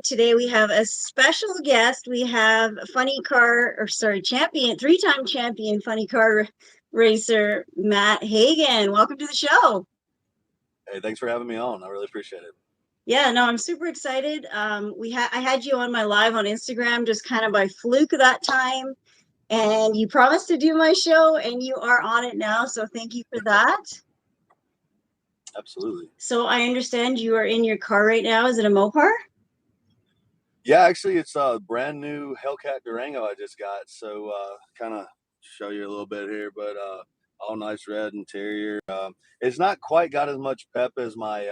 Today we have a special guest. We have champion, three-time champion funny car racer, Matt Hagan. Welcome to the show. Hey, thanks for having me on. I really appreciate it. Yeah, no, I'm super excited. I had you on my live on Instagram just kind of by fluke that time, and you promised to do my show, and you are on it now. So thank you for that. Absolutely. So I understand you are in your car right now. Is it a Mopar? Yeah, actually, it's a brand new Hellcat Durango I just got. So kind of show you a little bit here, but all nice red interior. It's not quite got as much pep as my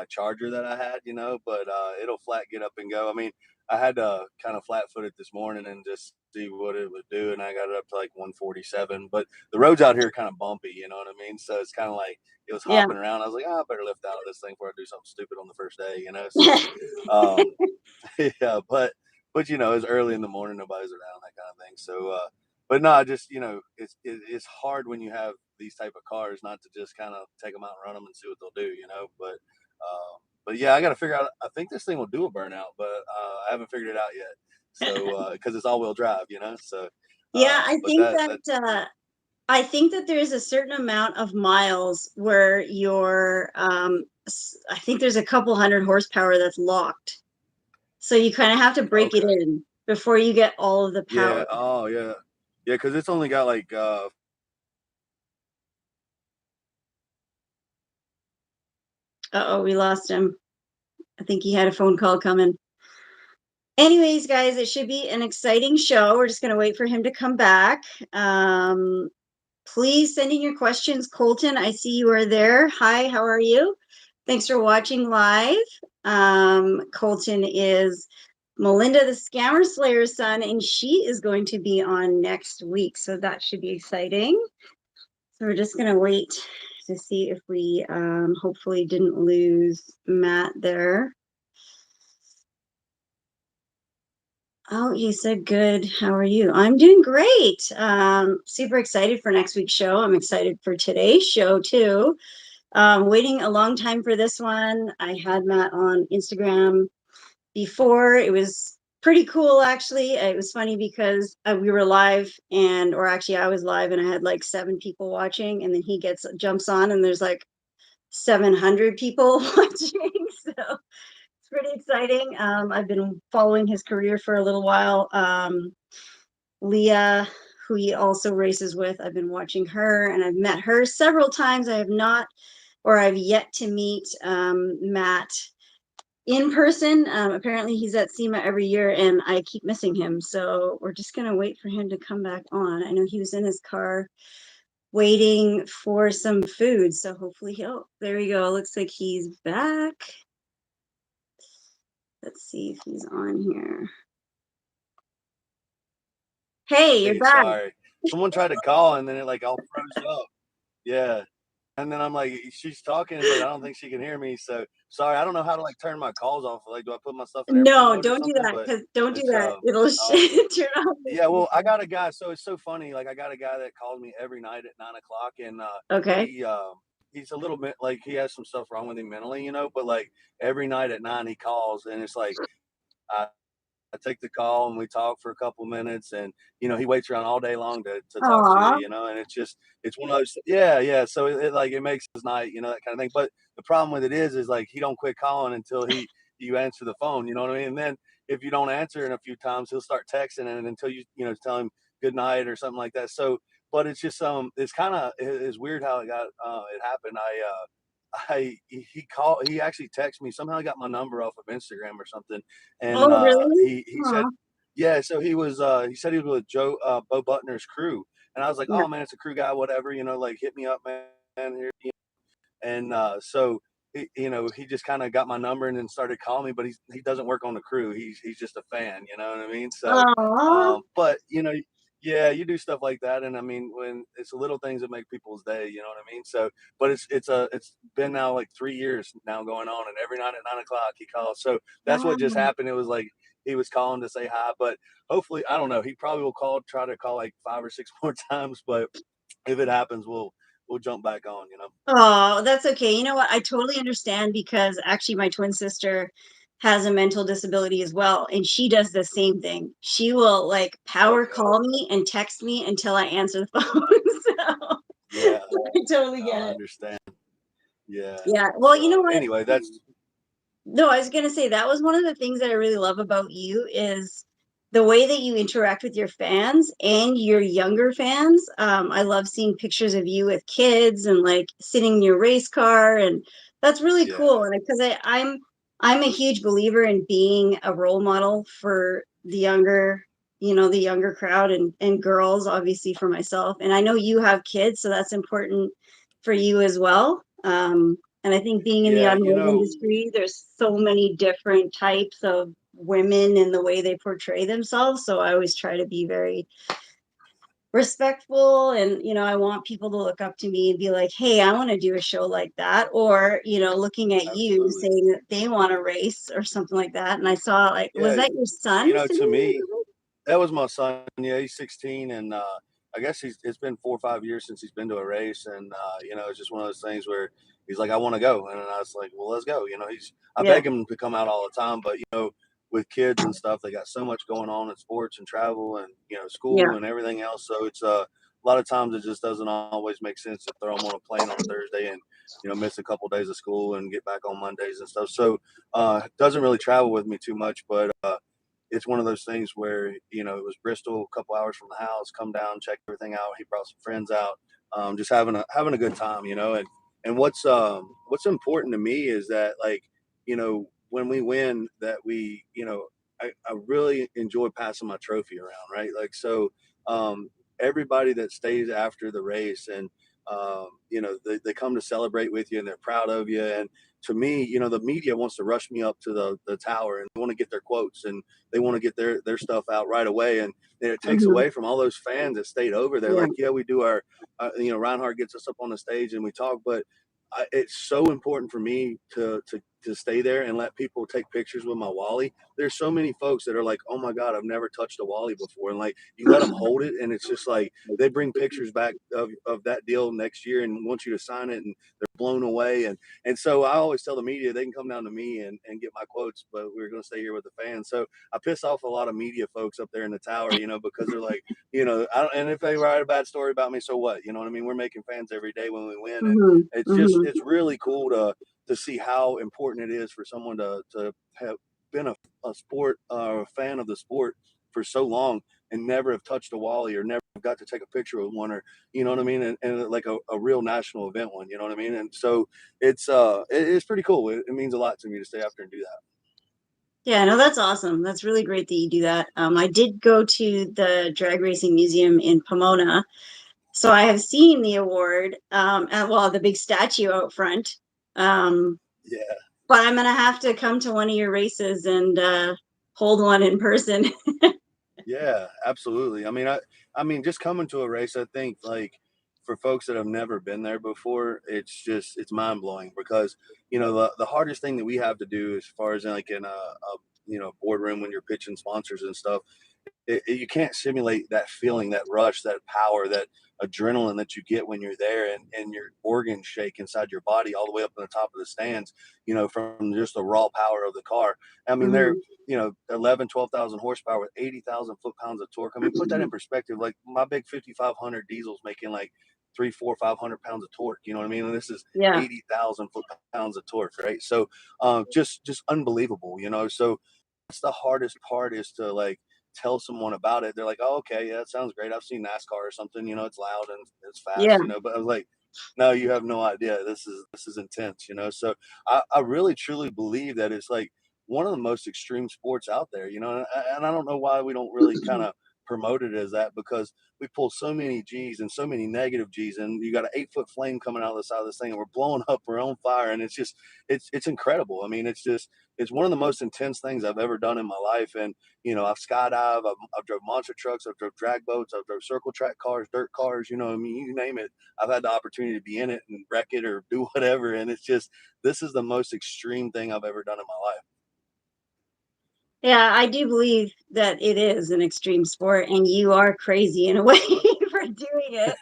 Charger that I had, but it'll flat get up and go. I mean, I had to kind of flat foot it this morning and just see what it would do, and I got it up to like 147. But the roads out here are kind of bumpy, you know what I mean? So it's kind of like it was hopping around. I was like, I better lift out of this thing before I do something stupid on the first day, So. Yeah, but it's early in the morning, nobody's around, that kind of thing. So, but no, it's hard when you have these type of cars not to just kind of take them out and run them and see what they'll do, But yeah, I got to figure out. I think this thing will do a burnout, but I haven't figured it out yet. So because it's all wheel drive, So Yeah, I that think that there's a certain amount of miles where I think there's a couple hundred horsepower that's locked. So you kind of have to break it in before you get all of the power. Yeah. Oh yeah. Yeah, because it's only got like Uh-oh, we lost him. I think he had a phone call coming. Anyways, guys, it should be an exciting show. We're just going to wait for him to come back. Please send in your questions. Colton, I see you are there. Hi, how are you? Thanks for watching live. Colton is Melinda the Scammer Slayer's son, and she is going to be on next week. So that should be exciting. So we're just going to wait to see if we hopefully didn't lose Matt there. Oh, you said good. How are you? I'm doing great. Super excited for next week's show. I'm excited for today's show too. Waiting a long time for this one. I had Matt on Instagram before. It was pretty cool, actually. It was funny because we were live, or actually I was live, and I had like 7 people watching, and then he jumps on, and there's like 700 people watching. So it's pretty exciting. I've been following his career for a little while. Leah, who he also races with, I've been watching her, and I've met her several times. I've yet to meet Matt in person. Apparently he's at SEMA every year, and I keep missing him. So we're just going to wait for him to come back on. I know he was in his car waiting for some food. So hopefully there we go. Looks like he's back. Let's see if he's on here. Hey, you're back. Sorry. Someone tried to call and then it like all froze up. Yeah. And then I'm like, she's talking, but I don't think she can hear me. So sorry, I don't know how to like turn my calls off. Like, do I put my stuff in airplane No, mode don't do that. Because don't do that. It'll turn off. Yeah, well, I got a guy. So it's so funny. Like, I got a guy that calls me every night at 9 o'clock, and okay. he's a little bit like he has some stuff wrong with him mentally, But like every night at 9 he calls, and it's like I take the call and we talk for a couple of minutes, and he waits around all day long to talk to you, and it's one of those, yeah. So it makes his night, that kind of thing. But the problem with it is like he don't quit calling until you answer the phone, you know what I mean? And then if you don't answer in a few times, he'll start texting, and until you tell him good night or something like that. So, but it's just it's kind of it's weird how it happened. He actually texted me, somehow he got my number off of Instagram or something, and really? he said, yeah, so he said he was with Bo Butner's crew, and I was like, oh man, it's a crew guy, whatever, like hit me up, man, here, and so he just kind of got my number and then started calling me, but he doesn't work on the crew, he's just a fan, you know what I mean? So but yeah, you do stuff like that, and I mean, when it's the little things that make people's day, you know what I mean? So, but it's been now like 3 years now going on, and every night at 9 o'clock he calls. So that's what just happened. It was like he was calling to say hi, but hopefully, I don't know. He probably will try to call like 5 or 6 more times, but if it happens, we'll jump back on. Oh, that's okay. You know what? I totally understand, because actually my twin sister has a mental disability as well, and she does the same thing. She will like power Okay. call me and text me until I answer the phone. So Yeah. I totally No, get I it. understand. Yeah. Yeah. Well, you know So what? anyway, that's No, I was gonna say that was one of the things that I really love about you is the way that you interact with your fans and your younger fans. I love seeing pictures of you with kids and like sitting in your race car, and that's really yeah. cool. And because I'm a huge believer in being a role model for the younger, the younger crowd and girls, obviously for myself. And I know you have kids, so that's important for you as well. And I think being in the Yeah, automotive industry, there's so many different types of women and the way they portray themselves. So I always try to be very respectful. And, I want people to look up to me and be like, hey, I want to do a show like that. Or, looking at you absolutely. saying that they want to race or something like that. And I saw, like, was Yeah, that your son to sitting me, that was my son. Yeah, he's 16, and I guess it's been 4 or 5 years since he's been to a race, and it's just one of those things where he's like, "I want to go," and I was like, "Well, let's go." I there? Yeah. beg him to come out all the time, but with kids and stuff, they got so much going on in sports and travel, and Yeah. school and everything else. So it's a lot of times it just doesn't always make sense to throw them on a plane on a Thursday and miss a couple days of school and get back on Mondays and stuff. So doesn't really travel with me too much, but it's one of those things where it was Bristol, a couple hours from the house. Come down, check everything out. He brought some friends out, just having a good time, And what's important to me is that when we win, that I really enjoy passing my trophy around, right? Like so, everybody that stays after the race and they come to celebrate with you and they're proud of you. And to me, the media wants to rush me up to the tower and they want to get their quotes and they want to get their stuff out right away. And it takes Hmm. away from all those fans that stayed over there. Yeah. Like, yeah, we do our, Reinhardt gets us up on the stage and we talk, but it's so important for me to stay there and let people take pictures with my Wally. There's so many folks that are like, oh my God, I've never touched a Wally before. And like, you let them hold it and it's just like, they bring pictures back of that deal next year and want you to sign it and they're blown away. And so I always tell the media they can come down to me and get my quotes, but we're going to stay here with the fans. So I piss off a lot of media folks up there in the tower, because they're like, and if they write a bad story about me, so what? You know what I mean? We're making fans every day when we win. And Hmm. it's Hmm. it's really cool to see how important it is for someone to have been a sport or a fan of the sport for so long and never have touched a Wally or never got to take a picture with one or you know what I mean and like a real national event one, you know what I mean? And so it's pretty cool. It means a lot to me to stay after and do that. Yeah, no, that's awesome. That's really great that you do that. I did go to the Drag Racing Museum in Pomona, so I have seen the award, and well, the big statue out front. Um, Yeah. but I'm gonna have to come to one of your races and hold one in person. Yeah, absolutely. I mean, just coming to a race, I think like for folks that have never been there before, it's mind blowing because the hardest thing that we have to do as far as like in a boardroom when you're pitching sponsors and stuff you can't simulate that feeling, that rush, that power, that adrenaline that you get when you're there and your organs shake inside your body all the way up in the top of the stands, from just the raw power of the car. I mean, they're, Mhm. 11, 12,000 horsepower with 80,000 foot-pounds of torque. I mean, put that in perspective. Like my big 5,500 diesel's making like 3, 4, 500 pounds of torque. You know what I mean? And this is Yeah. 80,000 foot-pounds of torque, right? So, just unbelievable, So that's the hardest part is to like tell someone about it. They're like, "Oh, okay, yeah, that sounds great. I've seen NASCAR or something. It's loud and it's Yeah. fast, But I was like, "No, you have no idea. This is intense, So I really truly believe that it's like one of the most extreme sports out there, And I don't know why we don't really kind of promote it as that because we pull so many G's and so many negative G's, and you got an 8 foot flame coming out of the side of this thing, and we're blowing up, we're on fire, and it's incredible. I mean, it's one of the most intense things I've ever done in my life, and I've skydived, I've drove monster trucks, I've drove drag boats, I've drove circle track cars, dirt cars, I mean, you name it. I've had the opportunity to be in it and wreck it or do whatever. And this is the most extreme thing I've ever done in my life. Yeah, I do believe that it is an extreme sport, and you are crazy in a way for doing it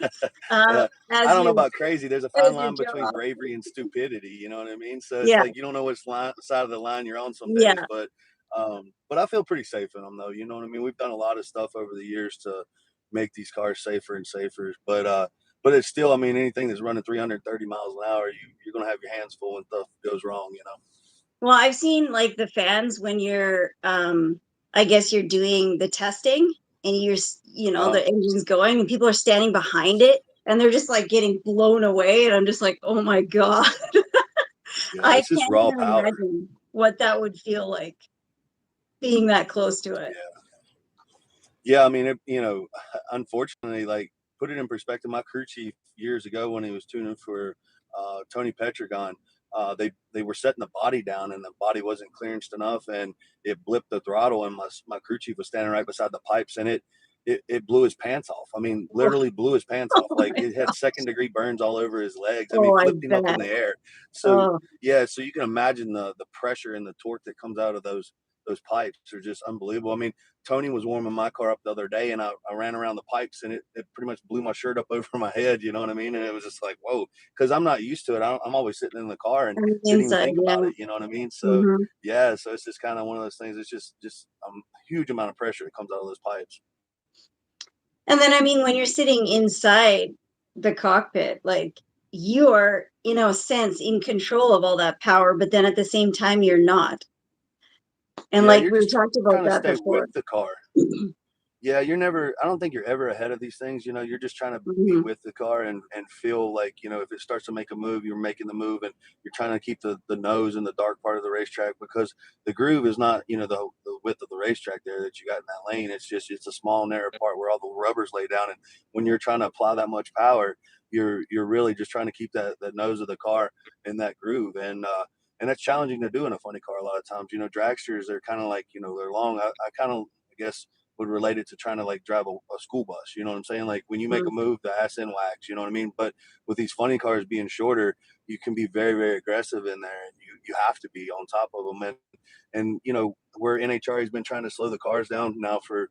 I as don't know your about crazy. There's a fine line between job. bravery and stupidity. You know what I mean? So it's Yeah, like you don't know which side of the line you're on some days. yeah. But I feel pretty safe in them though. You know what I mean? We've done a lot of stuff over the years to make these cars safer and safer. But it's still, I mean, anything that's running 330 miles an hour, you're gonna have your hands full when stuff goes wrong. You know? Well, I've seen like the fans when you're, I guess you're doing the testing and Uh, the engine's going and people are standing behind it and they're just like getting blown away. And I'm just like, oh my God, yeah, I it's just can't raw even power. imagine what that would feel like being that close to it. Yeah. Yeah, I mean, unfortunately, like put it in perspective, my crew chief years ago when he was tuning for Tony Petragon, they were setting the body down and the body wasn't clearanced enough, and it blipped the throttle, and my crew chief was standing right beside the pipes, and it blew his pants off. I mean, Oh, literally blew his pants off. oh Like my it had God. second-degree burns all over his legs. I mean, Oh, I flipped him up in bet. the air. So Oh, yeah, so you can imagine the pressure and the torque that comes out of those pipes are just unbelievable. I mean, Tony was warming my car up the other day and I ran around the pipes and it pretty much blew my shirt up over my head. You know what I mean? And it was just like, whoa, because I'm not used to it. I'm always sitting in the car and on the didn't even inside, think yeah. about it. You know what I mean? So, Hmm. yeah, so it's just kind of one of those things. It's just a huge amount of pressure that comes out of those pipes. And then, I mean, when you're sitting inside the cockpit, like you are, in a sense, in control of all that power, but then at the same time, you're not. And Yeah, like you're we just talked about trying to that stay with before. the car. Yeah, you're never I don't think you're ever ahead of these things, you're just trying to be Hmm. with the car and feel like, if it starts to make a move, you're making the move and you're trying to keep the nose in the dark part of the racetrack because the groove is not, the width of the racetrack there that you got in that lane. It's a small narrow part where all the rubbers lay down and when you're trying to apply that much power, you're really just trying to keep that nose of the car in that groove and that's challenging to do in a funny car a lot of times. Dragsters, they're kind of like, they're long. I kind of, I guess, would relate it to trying to like drive a school bus. You know what I'm saying? Like when you make a move, the ass end wags. You know what I mean? But with these funny cars being shorter, you can be very very aggressive in there, and you have to be on top of them. And where NHRA has been trying to slow the cars down now for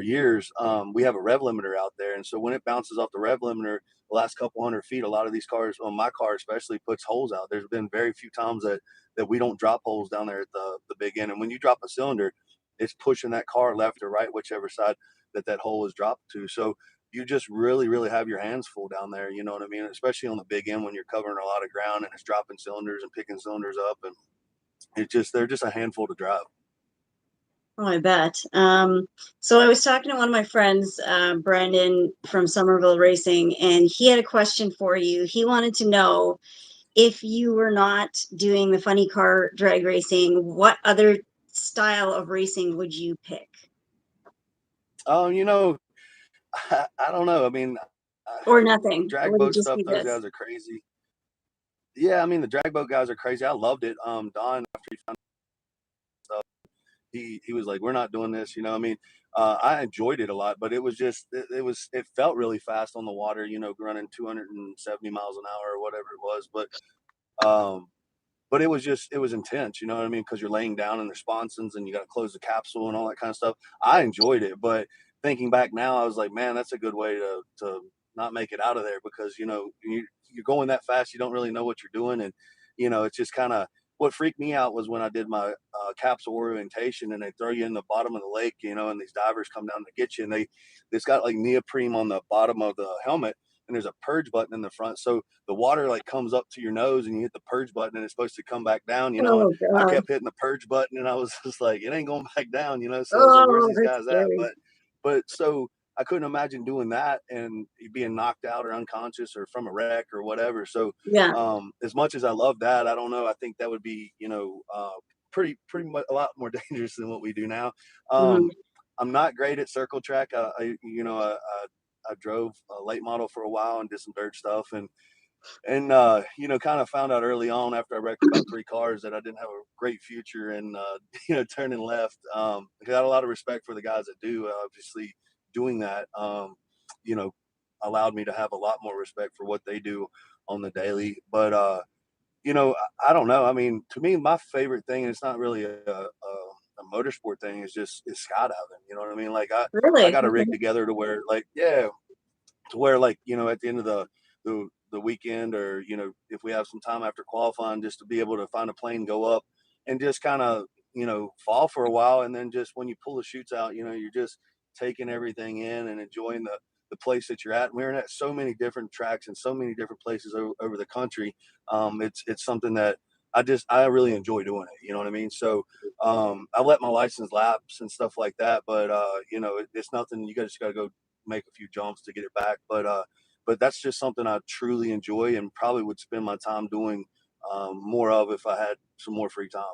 years, we have a rev limiter out there, and so when it bounces off the rev limiter, the last couple hundred feet, a lot of these cars, on my car especially, puts holes out. There's been very few times that we don't drop holes down there at the big end, and when you drop a cylinder, it's pushing that car left or right, whichever side that hole is dropped to. So you just really, really have your hands full down there. You know what I mean? Especially on the big end when you're covering a lot of ground and it's dropping cylinders and picking cylinders up, and they're just a handful to drive. Oh, I bet. So I was talking to one of my friends, Brandon from Somerville Racing, and he had a question for you. He wanted to know if you were not doing the funny car drag racing, what other style of racing would you pick? Um, you know, I don't know. I mean, Or nothing? Or drag would it boat just stuff, be those this? guys are crazy. Yeah, I mean the drag boat guys are crazy. I loved it. Don, after he found stuff, he was like, "We're not doing this." I mean, I enjoyed it a lot, but it was just it felt really fast on the water. Running 270 miles an hour or whatever it was, um, but it was intense. You know what I mean? Because you're laying down in the sponsons and you got to close the capsule and all that kind of stuff. I enjoyed it, but thinking back now, I was like, man, that's a good way to not make it out of there because you're going that fast, you don't really know what you're doing, and it's just kind of what freaked me out was when I did my capsule orientation and they throw you in the bottom of the lake, and these divers come down to get you, and it's got like neoprene on the bottom of the helmet, and there's a purge button in the front, so the water like comes up to your nose and you hit the purge button and it's supposed to come back down, and Oh I God. kept hitting the purge button and I was just like, it ain't going back down, so I was like, where's Oh, these that's guys at? scary. But so I couldn't imagine doing that and being knocked out or unconscious or from a wreck or whatever. So Yeah. as much as I love that, I don't know, I think that would be pretty much a lot more dangerous than what we do now. Mhm. I'm not great at circle track. I drove a late model for a while and did some dirt stuff, and kind of found out early on after I wrecked about three cars that I didn't have a great future in turning left. I got a lot of respect for the guys that do. Obviously, doing that, you know, allowed me to have a lot more respect for what they do on the daily. But I don't know. I mean, to me, my favorite thing, and it's not really a motorsport thing, is skydiving. You know what I mean? Like I Really? got a rig Okay. together to where, like, yeah, to where, like, at the end of the weekend, or if we have some time after qualifying, just to be able to find a plane, go up, and just kind of fall for a while, and then just when you pull the chutes out, you're just taking everything in and enjoying the place that you're at. And we're at so many different tracks and so many different places over the country. It's something that I really enjoy doing it. You know what I mean? So I let my license lapse and stuff like that, but it's nothing. You just got to go make a few jumps to get it back. But that's just something I truly enjoy and probably would spend my time doing more of if I had some more free time.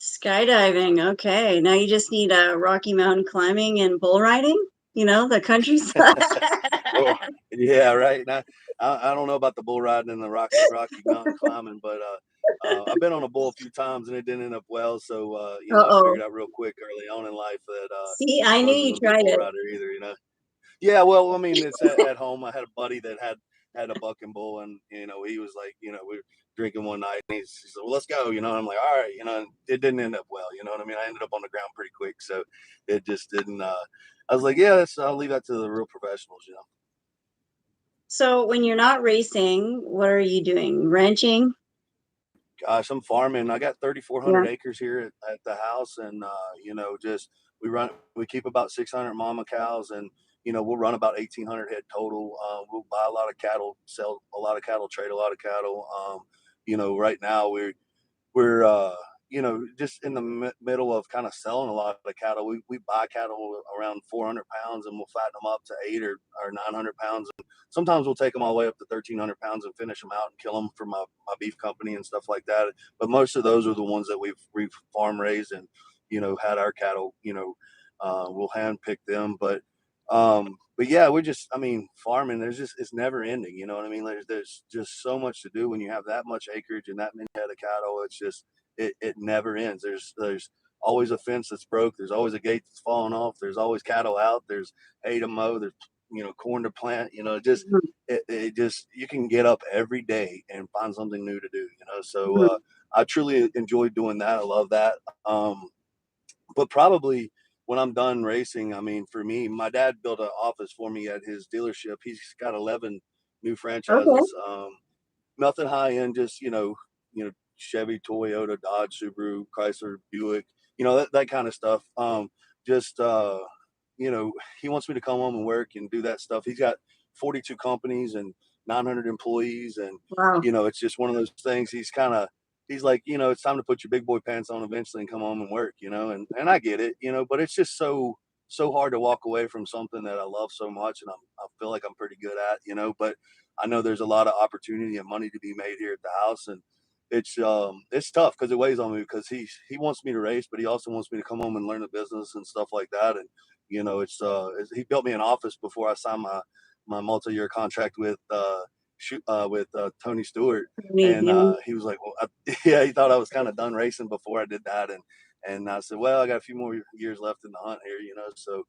Skydiving. Okay. Now you just need Rocky Mountain climbing and bull riding, the countryside. Oh, yeah, right. Now, I don't know about the bull riding and the Rocky Mountain climbing, but I've been on a bull a few times and it didn't end up well. So I Uh-oh. figured out real quick early on in life that See, I I knew wasn't you going to be a tried bull it. rider either. Yeah, well, I mean, it's at home. I had a buddy that had a bucking bull, and he was like, we were drinking one night, and he said, "Well, let's go," and I'm like, "All right," and it didn't end up well, you know what I mean? I ended up on the ground pretty quick, so it just didn't. I was like, "Yeah, I'll leave that to the real professionals." So when you're not racing, what are you doing? Ranching? Gosh, I'm farming. I got Yeah. 3,400 acres here at the house, and just we keep about 600 mama cows, and we'll run about 1,800 head total. We'll buy a lot of cattle, sell a lot of cattle, trade a lot of cattle. Right now we're just in the middle of kind of selling a lot of cattle. We buy cattle around 400 pounds, and we'll fatten them up to 800 or 900 pounds. And sometimes we'll take them all the way up to 1,300 pounds and finish them out and kill them for my beef company and stuff like that. But most of those are the ones that we've farm raised and had our cattle. We'll hand pick them, but yeah, I mean, farming, it's never ending. You know what I mean? There's just so much to do when you have that much acreage and that many head of cattle. It never ends. There's always a fence that's broke. There's always a gate that's falling off. There's always cattle out. There's hay to mow. There's, corn to plant, Mhm, it just, you can get up every day and find something new to do, so, mhm. I truly enjoy doing that. I love that. But probably when I'm done racing, I mean, for me, my dad built an office for me at his dealership. He's got 11 new Okay. franchises. Nothing high end, just Chevy, Toyota, Dodge, Subaru, Chrysler, Buick, that kind of stuff. Just you know, he wants me to come home and work and do that stuff. He's got 42 companies and 900 employees, and Wow. it's just one of those things. He's like, it's time to put your big boy pants on eventually and come home and work, and I get it, but it's just so hard to walk away from something that I love so much and I feel like I'm pretty good at, but I know there's a lot of opportunity and money to be made here at the house, and it's tough because it weighs on me because he wants me to race, but he also wants me to come home and learn the business and stuff like that. And he built me an office before I signed my multi-year contract with Tony Stewart, and Yeah. he was like, "Well, yeah," he thought I was kind of done racing before I did that, and I said, "Well, I got a few more years left in the hunt here, so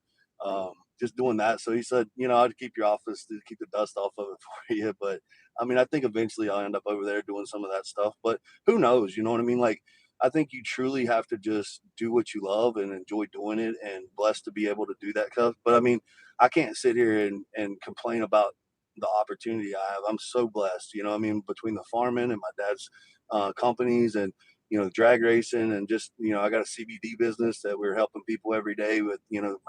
just doing that." So he said, "I'd keep your office to keep the dust off of it for you," but I mean, I think eventually I'll end up over there doing some of that stuff, but who knows? You know what I mean? Like, I think you truly have to just do what you love and enjoy doing it, and blessed to be able to do that stuff. But I mean, I can't sit here and complain about the opportunity I have. I'm so blessed, I mean, between the farming and my dad's companies, and drag racing, and just I got a CBD business that we're helping people every day with,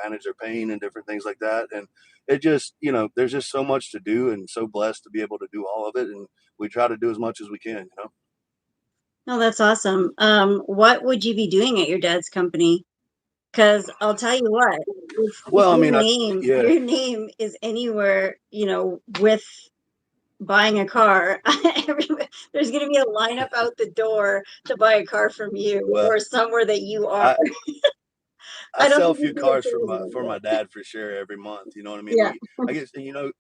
manage their pain and different things like that. And it just, there's just so much to do, and so blessed to be able to do all of it. And we try to do as much as we can. No, that's awesome. What would you be doing at your dad's company? Because I'll tell you what, if Well, I your mean, name yeah, your name is anywhere, with buying a car, there's going to be a lineup out the door to buy a car from you well, or somewhere that you are. I, I I don't sell a think few you'd be a cars salesman. for my dad for sure every month. You know what I mean? Yeah. I guess,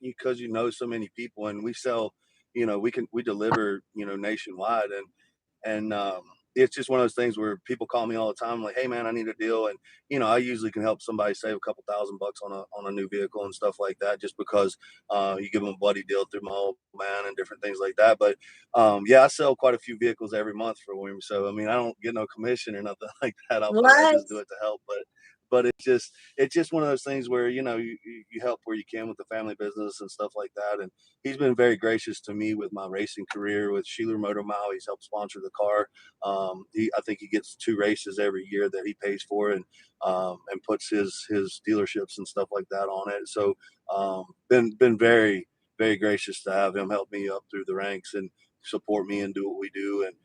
because so many people, and we sell, we deliver, nationwide, and it's just one of those things where people call me all the time, like, "Hey man, I need a deal," and I usually can help somebody save a couple $1,000 on a new vehicle and stuff like that, just because you give them a buddy deal through my old man and different things like that. But yeah, I sell quite a few vehicles every month for him, so I mean, I don't get no commission or nothing like that off of it. I What? just do it to help, but it's just one of those things where you help where you can with the family business and stuff like that. And he's been very gracious to me with my racing career with Sheeler Motor Mile. He's helped sponsor the car. I think he gets 2 races every year that he pays for, and puts his dealerships and stuff like that on it. So been very gracious to have him help me up through the ranks and support me and do what we do. And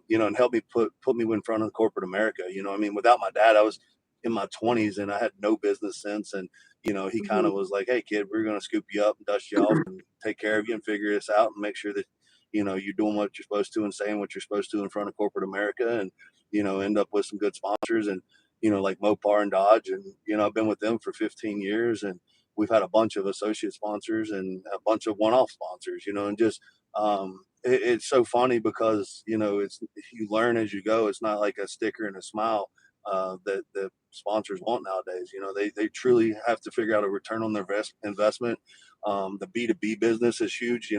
and help me put me in front of corporate America. I mean, without my dad, I was in my 20s and I had no business sense. And he kind Mhm. of was like, "Hey, kid, we're gonna scoop you up and dust you off and take care of you and figure this out and make sure that you're doing what you're supposed to and saying what you're supposed to in front of corporate America, and end up with some good sponsors, and like Mopar and Dodge. And I've been with them for 15 years, and we've had a bunch of associate sponsors and a bunch of one-off sponsors, and just it's so funny because it's you learn as you go. It's not like a sticker and a smile that sponsors want nowadays. They truly have to figure out a return on their investment. The B2B business is huge.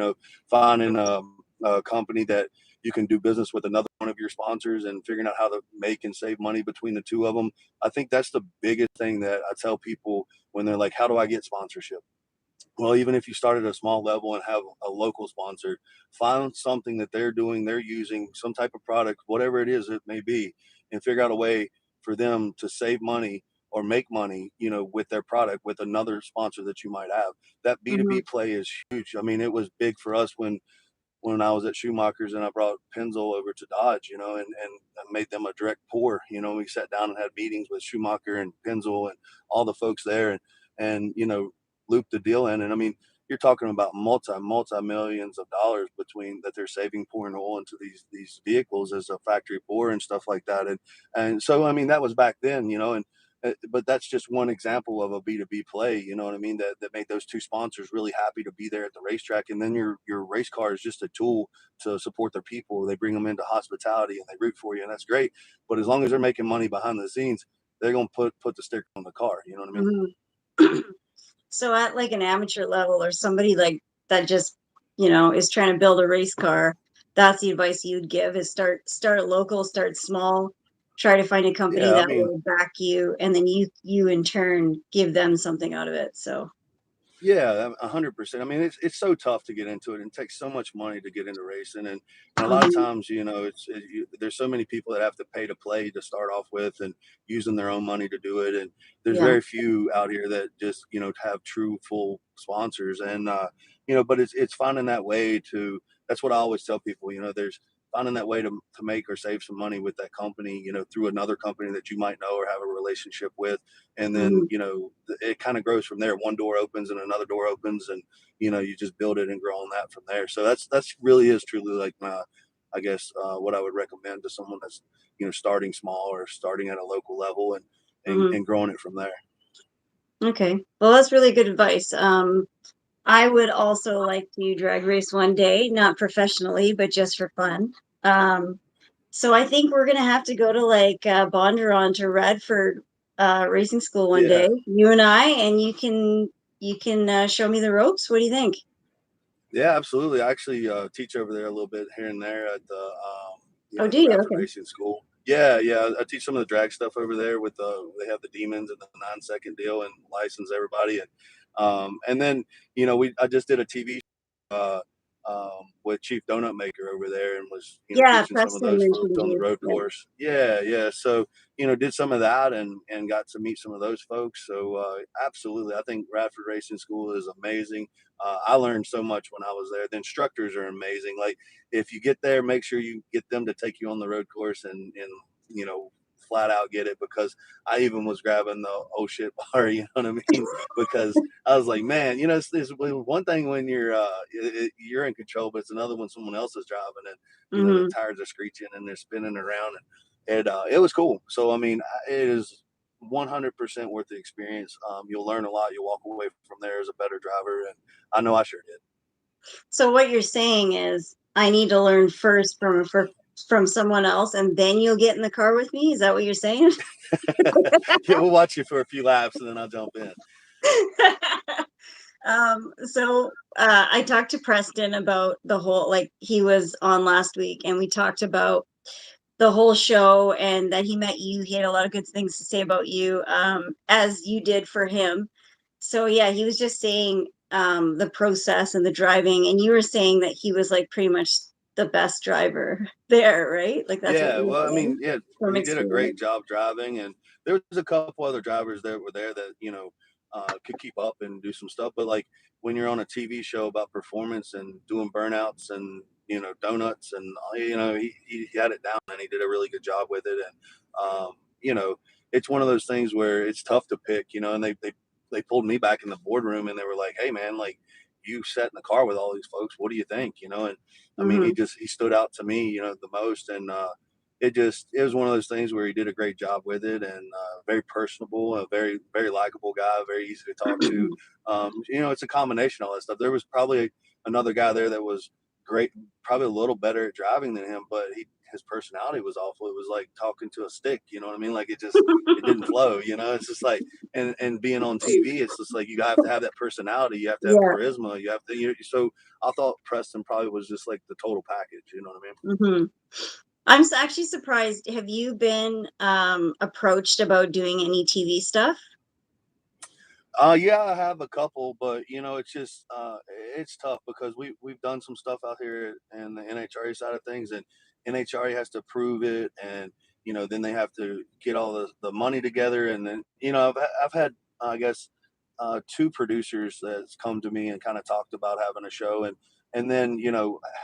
Finding a company that you can do business with another one of your sponsors and figuring out how to make and save money between the two of them. I think that's the biggest thing that I tell people when they're like, "How do I get sponsorship?" Well, even if you start at a small level and have a local sponsor, find something that they're doing, they're using some type of product, whatever it is it may be, and figure out a way for them to save money or make money, with their product with another sponsor that you might have. That B2B Mhm. play is huge. I mean, it was big for us when I was at Schumacher's and I brought Penzel over to Dodge, and I made them a direct pour. We sat down and had meetings with Schumacher and Penzel and all the folks there, and looped the deal in. And I mean, you're talking about multi millions of dollars between that they're saving pouring oil into these vehicles as a factory pour and stuff like that. And so I mean that was back then, and but that's just one example of a B2B play, you know what I mean? That made those two sponsors really happy to be there at the racetrack. And then your race car is just a tool to support their people. They bring them into hospitality and they root for you, and that's great. But as long as they're making money behind the scenes, they're gonna put the sticker on the car. You know what I mean? Mhm. So at like an amateur level or somebody like that just, is trying to build a race car, that's the advice you'd give is start local, start small, try to find a company Yeah, I that mean, will back you, and then you in turn give them something out of it. So, yeah, 100%. I mean, it's so tough to get into it, and it takes so much money to get into racing, and a lot of mhm. times, there's so many people that have to pay to play to start off with, and using their own money to do it, and there's Yeah. very few out here that just have true full sponsors, and but it's finding that way to. That's what I always tell people. There's finding that way to make or save some money with that company, through another company that you might know or have a relationship with, and then Mhm. it kind of grows from there. One door opens and another door opens, and you just build it and grow on that from there. So that's really is truly like my, I guess, what I would recommend to someone that's starting small or starting at a local level, and Mhm. and growing it from there. Okay. Well, that's really good advice. I would also like to drag race one day, not professionally, but just for fun. Um, so I think we're gonna have to go to like Bondurant to Radford racing school one Yeah, day, you and I, and you can show me the ropes. What do you think? yeah, absolutely. I actually teach over there a little bit here and there at the Oh, do the you? Radford Okay. Racing School. Yeah, yeah. I teach some of the drag stuff over there with they have the demons and the 9 second deal and license everybody, and then I just did a TV uh, with Chief Donut Maker over there, and was Yeah, teaching some of Preston those folks mentioned on the you. road Yeah. course. Yeah, yeah. So did some of that, and got to meet some of those folks. So absolutely, I think Radford Racing School is amazing. I learned so much when I was there. The instructors are amazing. Like if you get there, make sure you get them to take you on the road course, and you know flat out get it, because I even was grabbing the oh shit bar, you know what I mean? Because I was like, man, it's one thing when you're in control, but it's another when someone else is driving, and the Hmm. tires are screeching and they're spinning around, and it was cool. So I mean, it is 100% worth the experience. You'll learn a lot. You'll walk away from there as a better driver, and I know I sure did. So what you're saying is I need to learn first from someone else, and then you'll get in the car with me. Is that what you're saying? Yeah, we'll watch you for a few laps and then I'll jump in. So I talked to Preston about the whole, like he was on last week, and we talked about the whole show, and that he met you. He had a lot of good things to say about you, as you did for him. So yeah, he was just saying the process and the driving, and you were saying that he was like pretty much the best driver there, right? Like that's what Yeah, you were well, I mean, saying yeah, from he did a great experience. job driving, and there was a couple other drivers that were there that could keep up and do some stuff. But like when you're on a TV show about performance and doing burnouts and donuts and he had it down and he did a really good job with it. And um, you know, it's one of those things where it's tough to pick. And they pulled me back in the boardroom and they were like, "Hey, man, like you sat in the car with all these folks. What do you think?" And I mean, Hmm. he stood out to me, the most, and it was one of those things where he did a great job with it, and very personable, a very very likable guy, very easy to talk to. It's a combination of all that stuff. There was probably another guy there that was great, probably a little better at driving than him, but his personality was awful. It was like talking to a stick, you know what I mean? Like it didn't flow. It's just like and being on TV, it's just like you have to have that personality, you have to have Yeah. charisma, you have to. So I thought Preston probably was just like the total package. You know what I mean? Hmm. Actually surprised. Have you been approached about doing any TV stuff? Yeah, I have a couple, but it's just it's tough because we've done some stuff out here in the NHRA side of things, and NHRA has to approve it, and then they have to get all the money together, and then I've had I guess two producers that's come to me and kind of talked about having a show, and then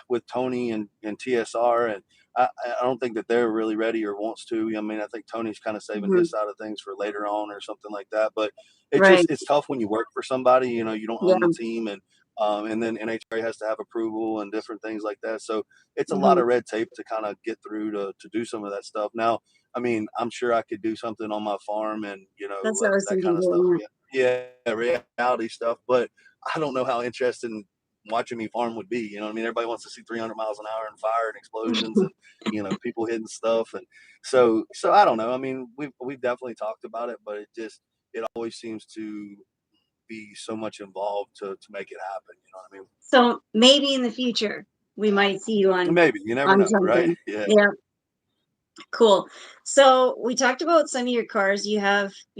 with Tony and TSR, and I don't think that they're really ready or wants to. I mean, I think Tony's kind of saving Hmm. his side of things for later on or something like that, but Right. it's tough when you work for somebody, you don't Yeah. own the team, and then NHRA has to have approval and different things like that. So it's a lot Hmm. of red tape to kind of get through to do some of that stuff. Now, I mean, I'm sure I could do something on my farm and That's what I was that kind thinking of stuff. doing. Yeah, yeah, reality stuff. But I don't know how interesting watching me farm would be. You know what I mean? Everybody wants to see 300 miles an hour and fire and explosions and people hitting stuff, and so I don't know. I mean, we've definitely talked about it, but it always seems to be so much involved to make it happen. You know what I mean? So maybe in the future we might see you Maybe you never on know, right? something. Yeah. Yeah, cool. So we talked about some of your cars. You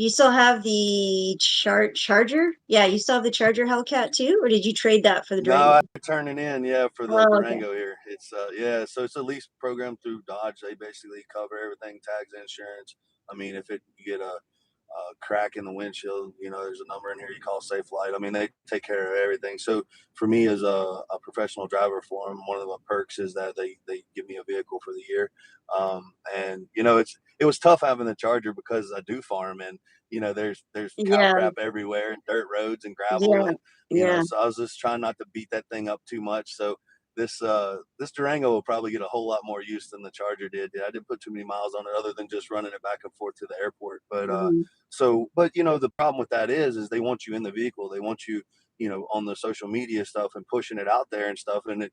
still have the Charger? Yeah, you still have the Charger Hellcat too, or did you trade that for the No, Durango? I turn it in, yeah, for the Oh, okay. Durango here. It's yeah, so it's a lease program through Dodge. They basically cover everything, tags, insurance. I mean, if you get a crack in the windshield, there's a number in here you call Safe Light. I mean, they take care of everything. So for me as a professional driver for them, one of the perks is that they give me a vehicle for the year. And it was tough having the Charger because I do farm, and there's cow Yeah, crap everywhere and dirt roads and gravel, yeah, and yeah. so I was just trying not to beat that thing up too much. So this Durango will probably get a whole lot more use than the Charger did. Yeah, I didn't put too many miles on it other than just running it back and forth to the airport. Hmm. But the problem with that is they want you in the vehicle. They want you, on the social media stuff and pushing it out there and stuff. And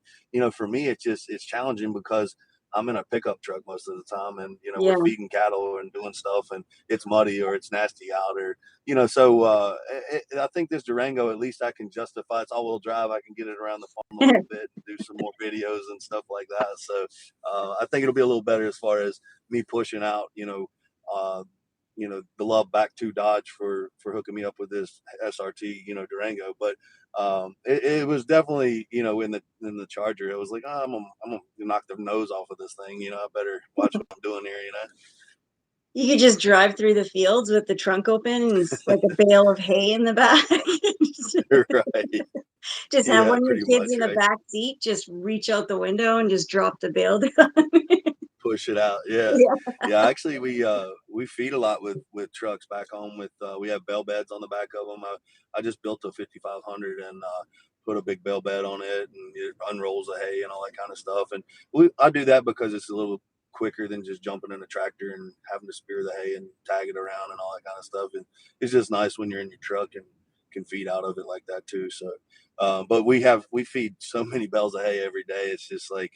for me, it's challenging because I'm in a pickup truck most of the time, and we're Yeah. feeding cattle and doing stuff, and it's muddy or it's nasty out, or so I think this Durango, at least I can justify it's all-wheel drive. I can get it around the farm a little bit and do some more videos and stuff like that. So I think it'll be a little better as far as me pushing out, uh, the love back to Dodge for hooking me up with this SRT, Durango. But it was definitely, in the Charger, it was like, oh, I'm gonna knock the nose off of this thing. I better watch what I'm doing here. You could just drive through the fields with the trunk open and like a bale of hay in the back. Right? Just have Yeah, one of your pretty kids much, in the right? back seat, just reach out the window and just drop the bale down. Push it out. Yeah. Yeah. Yeah, actually we feed a lot with trucks back home with we have bell beds on the back of them. I just built a 5500 and put a big bell bed on it, and it unrolls the hay and all that kind of stuff. And I do that because it's a little quicker than just jumping in a tractor and having to spear the hay and tag it around and all that kind of stuff. And it's just nice when you're in your truck and can feed out of it like that too. So but we feed so many bales of hay every day. It's just like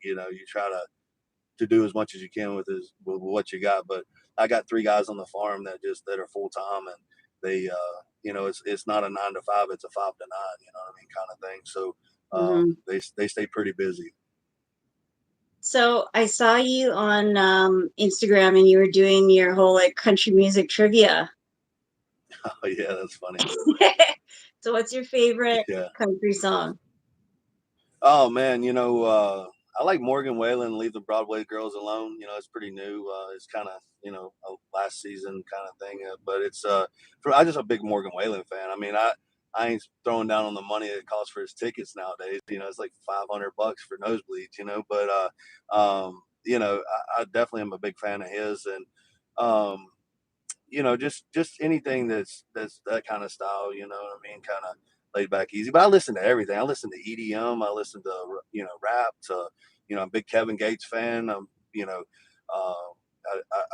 you try to do as much as you can with what you got. But I got three guys on the farm that are full time, and they it's not a 9 to 5, it's a 5 to 9, you know what I mean, kind of thing. So Mhm. they stay pretty busy. So I saw you on Instagram and you were doing your whole like country music trivia. Oh yeah, that's funny. So what's your favorite Yeah. country song? Oh man, I like Morgan Wallen, "Leave the Broadway Girls Alone." It's pretty new. It's kind of a last season kind of thing, but I'm just a big Morgan Wallen fan. I mean, I ain't throwing down on the money it costs for his tickets nowadays. It's like $500 for nosebleeds. But I definitely am a big fan of his, and um, just anything that's that kind of style, what I mean, kind of laid back, easy. But I listen to everything. I listen to EDM. I listen to rap. To I'm a big Kevin Gates fan. Uh,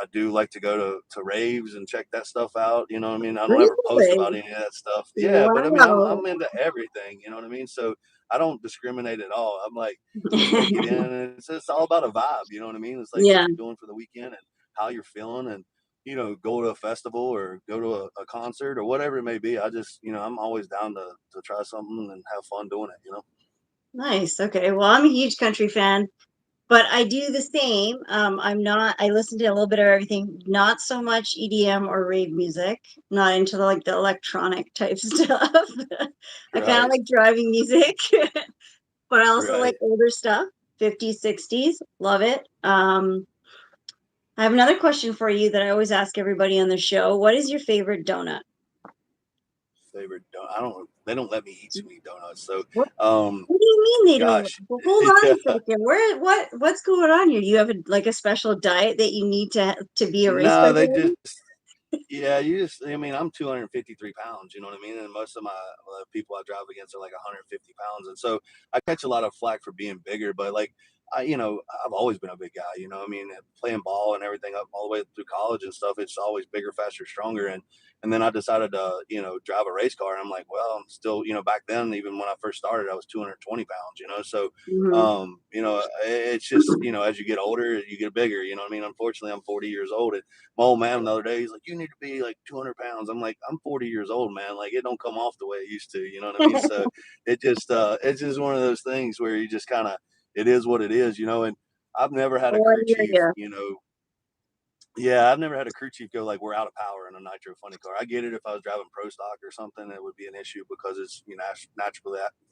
I do like to go to raves and check that stuff out. You know what I mean? I don't ever post about Really? any of that stuff. Yeah, but I mean, Wow. I'm into everything. You know what I mean? So I don't discriminate at all. I'm like, just take it in, and it's all about a vibe. You know what I mean? It's like what Yeah, you're doing for the weekend and how you're feeling, and go to a festival or go to a concert or whatever it may be. I'm always down to try something and have fun doing it. nice. Okay. Well, I'm a huge country fan, but I do the same. I listen to a little bit of everything, not so much EDM or rave music, not into like the electronic type stuff. I kind of Right, like driving music, but I also like right. older stuff, 50s, 60s. Love it. I have another question for you that I always ask everybody on the show. What is your favorite donut? Favorite donut. I don't. They don't let me eat too many donuts. So, What, um, what do you mean they don't? gosh, Well, hold on yeah. a second. What's going on here? Do you have like a special diet that you need to be a race car No, they driver? just Yeah, I mean, I'm 253 pounds, you know what I mean? And most of my people I drive against are like 150 pounds. And so I catch a lot of flack for being bigger, but like, I've always been a big guy, I mean, playing ball and everything up all the way through college and stuff. It's always bigger, faster, stronger. And then I decided to, drive a race car. And I'm like, well, I'm still, back then, even when I first started, I was 220 pounds, So, Mhm. it's just, as you get older, you get bigger, you know what I mean? Unfortunately, I'm 40 years old. My old man the other day, he's like, "You need to be like 200 pounds." I'm like, "I'm 40 years old, man. Like, it don't come off the way it used to." You know what I mean? So it's just one of those things where you just kind of, it is what it is. And I've never had a Oh, I crew hear chief, you. yeah, I've never had a crew chief go like, "We're out of power in a nitro funny car." I get it if I was driving pro stock or something, it would be an issue because it's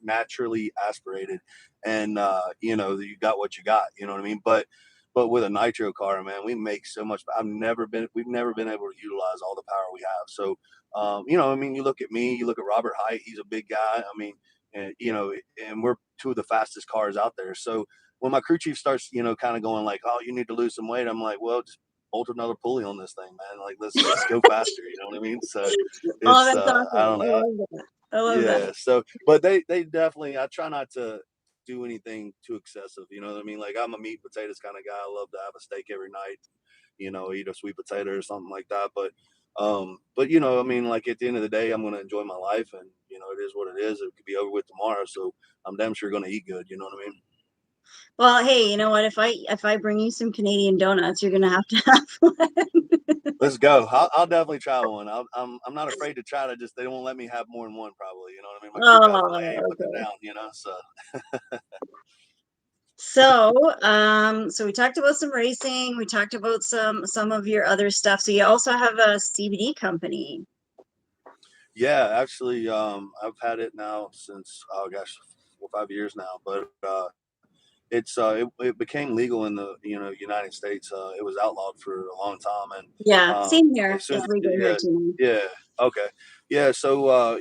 naturally aspirated, and you got what you got. You know what I mean? But with a nitro car, man, we make so much. We've never been able to utilize all the power we have. So, I mean, you look at me, you look at Robert Height. He's a big guy. I mean, and we're two of the fastest cars out there. So when my crew chief starts, kind of going like, "Oh, you need to lose some weight," I'm like, "Well, just bolt another pulley on this thing, man. Like let's go faster." You know what I mean? So Oh, it's that's I awesome. don't I know. love that. I love that. Yeah. So, but they definitely. I try not to do anything too excessive. You know what I mean? Like I'm a meat and potatoes kind of guy. I love to have a steak every night. Eat a sweet potato or something like that. But I mean, like at the end of the day, I'm gonna enjoy my life, and it is what it is. It could be over with tomorrow, so I'm damn sure gonna eat good. You know what I mean? Well, hey, you know what? If I bring you some Canadian donuts, you're gonna have to have one. Let's go. I'll definitely try one. I'm not afraid to try to just they won't let me have more than one probably. You know what I mean? My crew guys are like, "Hey, Oh, put it okay. down," So So we talked about some racing. We talked about some of your other stuff. So you also have a CBD company. yeah, actually, I've had it now since, oh gosh, 4 or 5 years now. But it became legal in the United States. It was outlawed for a long time, and Yeah, same here. as soon It's as legal here yeah, too. yeah, okay, yeah. So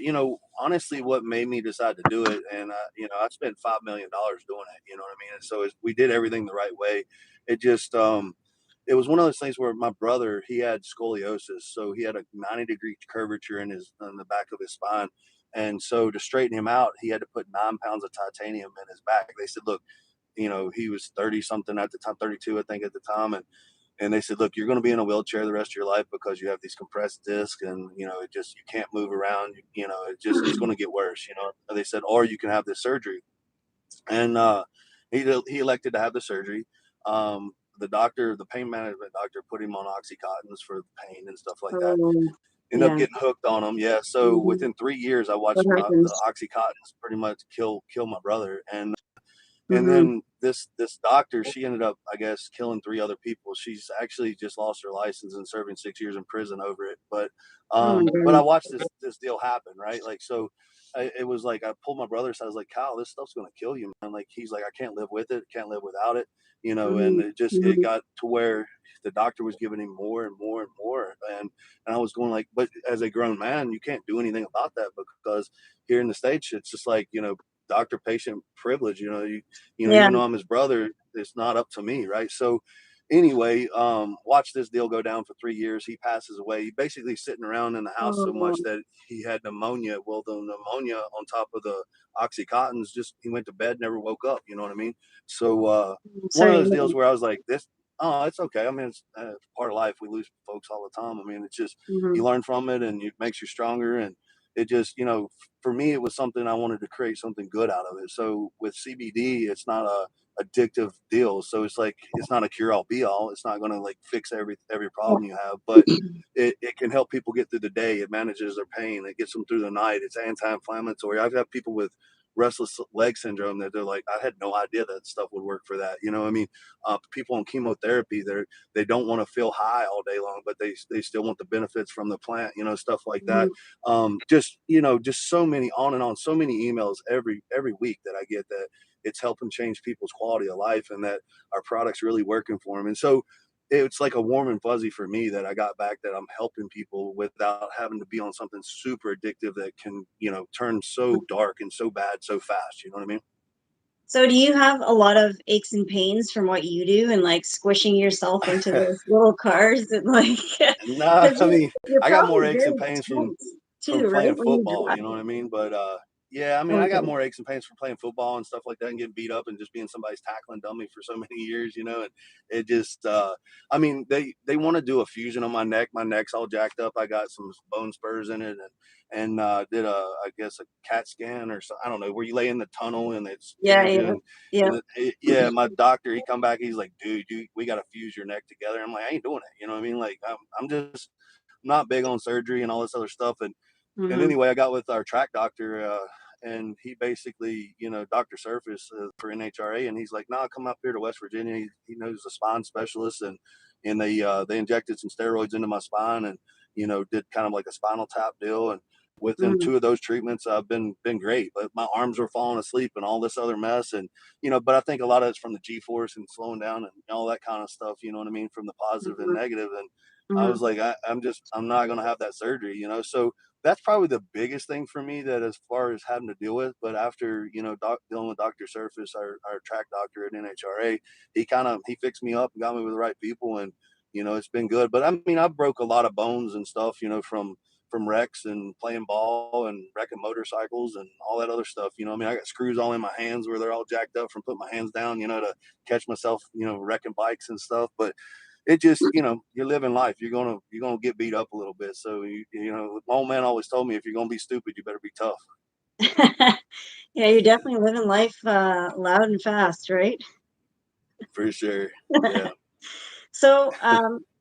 honestly, what made me decide to do it, and I spent $5 million doing it. You know what I mean? And so we did everything the right way. It just it was one of those things where my brother, he had scoliosis, so he had a 90-degree curvature in the back of his spine. And so to straighten him out, he had to put 9 pounds of titanium in his back. They said, look, he was 30 something at the time, 32, I think at the time. And they said, look, you're going to be in a wheelchair the rest of your life because you have these compressed discs and, it just, you can't move around, it's going to get worse, They said, or you can have this surgery. And, he elected to have the surgery. The pain management doctor put him on Oxycontins for pain and stuff like that. Oh, Ended up yeah. getting hooked on them. Yeah. So Mhm. within 3 years, I What watched the happens? Oxycontins pretty much kill my brother. And And Mm-hmm. then this doctor, she ended up, I guess, killing 3 other people. She's actually just lost her license and serving 6 years in prison over it. Oh my But I goodness. watched this deal happen, right? Like, so it was like I pulled my brother aside. I was like, Kyle, this stuff's gonna kill you, man. Like, he's like, I can't live with it, can't live without it, Mm-hmm. and it Mm-hmm. got to where the doctor was giving him more and more and more. And I was going like, but as a grown man, you can't do anything about that because here in the States, it's just like, doctor patient privilege, Yeah. even though I'm his brother, it's not up to me, right? So anyway, watch this deal go down for 3 years. He passes away. He basically sitting around in the house so Oh, much that he had pneumonia. Well, the pneumonia on top of the oxycontins, just he went to bed, never woke up. You know what I mean? So I'm one of sorry to those hear deals that. where I was like, this. Oh, it's okay. I mean, it's part of life. We lose folks all the time. I mean, it's just Mm-hmm. you learn from it, and it makes you stronger. And it just, for me, it was something I wanted to create something good out of it. So with CBD, it's not a addictive deal. So it's like it's not a cure all be all. It's not going to like fix every problem you have, but it can help people get through the day. It manages their pain. It gets them through the night. It's anti-inflammatory. I've got people with restless leg syndrome that they're like, I had no idea that stuff would work for that. You know what I mean? People on chemotherapy, they don't want to feel high all day long, but they still want the benefits from the plant, stuff like that. Mm-hmm. Just so many on and on, so many emails every week that I get that it's helping change people's quality of life and that our product's really working for them. And so it's like a warm and fuzzy for me that I got back that I'm helping people without having to be on something super addictive that can, turn so dark and so bad so fast. You know what I mean? So do you have a lot of aches and pains from what you do and like squishing yourself into those little cars and like Nah, because I mean, you're I got more probably aches and very pains tense from too, right? playing When you football, drive. you know what I mean? But yeah, I mean, I got Okay. more aches and pains from playing football and stuff like that and getting beat up and just being somebody's tackling dummy for so many years, and it just I mean, they want to do a fusion on my neck. My neck's all jacked up. I got some bone spurs in it and did I guess a CAT scan or so, I don't know, where you lay in the tunnel and it Yeah, scans you yeah, yeah. yeah, my doctor, he come back, he's like, dude, we got to fuse your neck together. I'm like, I ain't doing it. You know what I mean? Like, I'm just not big on surgery and all this other stuff. And Mm-hmm. anyway, I got with our track doctor, and he basically, Dr. Surface for NHRA, and he's like, "Nah, come up here to West Virginia." He knows a spine specialist, and they injected some steroids into my spine, and did kind of like a spinal tap deal. And within Mm-hmm. 2 of those treatments, I've been great. But my arms were falling asleep and all this other mess, and but I think a lot of it's from the G force and slowing down and all that kind of stuff. You know what I mean, from the positive and negative. And I Mm-hmm. was like, I'm not gonna have that surgery. So that's probably the biggest thing for me that as far as having to deal with. But after, dealing with Dr. Surface, our track doctor at NHRA, he fixed me up and got me with the right people. And, it's been good. But I mean, I broke a lot of bones and stuff, from wrecks and playing ball and wrecking motorcycles and all that other stuff. I mean, I got screws all in my hands where they're all jacked up from putting my hands down, to catch myself, wrecking bikes and stuff. But it just, you're living life. You're gonna get beat up a little bit. So my old man always told me, if you're gonna be stupid, you better be tough. Yeah, you're definitely living life loud and fast, right? For sure. Yeah. So,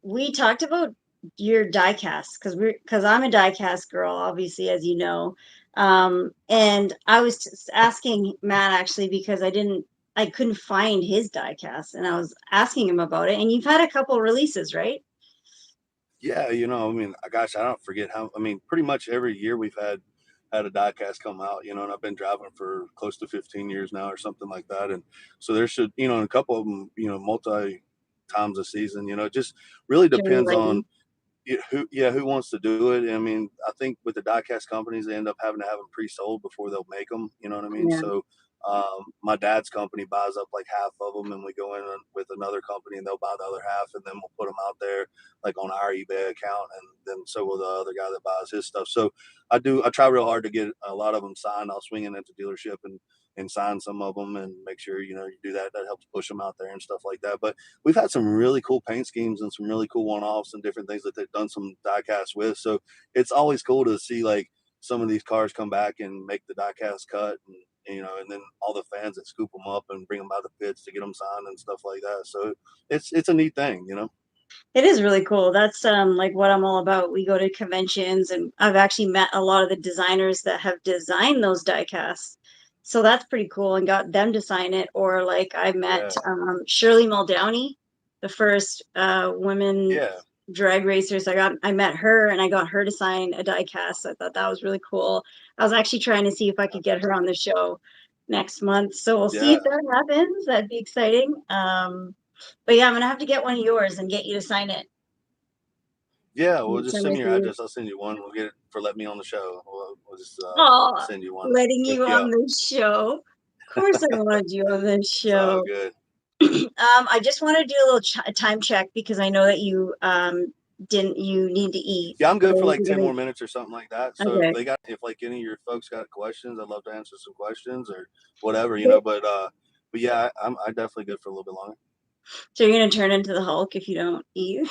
we talked about your die cast because I'm a die cast girl, obviously, as you know. And I was just asking Matt actually because I couldn't find his die cast, and I was asking him about it. And you've had a couple releases, right? Yeah, I mean, gosh, I don't forget how. I mean, pretty much every year we've had a diecast come out, and I've been driving for close to 15 years now or something like that. And so there should, and a couple of them, multi times a season. It just really Jerry depends on Lightning. who wants to do it. I mean, I think with the diecast companies, they end up having to have them pre-sold before they'll make them. You know what I mean? Yeah. So my dad's company buys up like half of them, and we go in with another company, and they'll buy the other half, and then we'll put them out there like on our eBay account, and then so will the other guy that buys his stuff. So I try real hard to get a lot of them signed. I'll swing in at the dealership and sign some of them and make sure you do that. That helps push them out there and stuff like that. But we've had some really cool paint schemes and some really cool one-offs and different things that they've done some diecast with. So it's always cool to see like some of these cars come back and make the diecast cut, and then all the fans that scoop them up and bring them by the pits to get them signed and stuff like that. So it's a neat thing. It is really cool. That's like what I'm all about. We go to conventions and I've actually met a lot of the designers that have designed those die casts. So that's pretty cool, and got them to sign it. Or like I met Yeah. Shirley Muldowney, the first women Yeah. drag racers. I met her and I got her to sign a die cast. So I thought that was really cool. I was actually trying to see if I could get her on the show next month. So we'll see Yeah. if that happens. That'd be exciting. But yeah, I'm gonna have to get one of yours and get you to sign it. Yeah, well, just Send send it me to your you. address. I'll send you one. We'll get it for let me on the show. We'll just Oh, send you one, letting hook you you on up. the show. Of course I wanted you on the It's all show. good. I just want to do a little time check because I know that you didn't you need to eat. Yeah, I'm But good I for think like you're 10 gonna more minutes or something like that. So if okay. they got, if like any of your folks got questions, I'd love to answer some questions or whatever, you know. But yeah, I definitely good for a little bit longer. So you're gonna turn into the Hulk if you don't eat.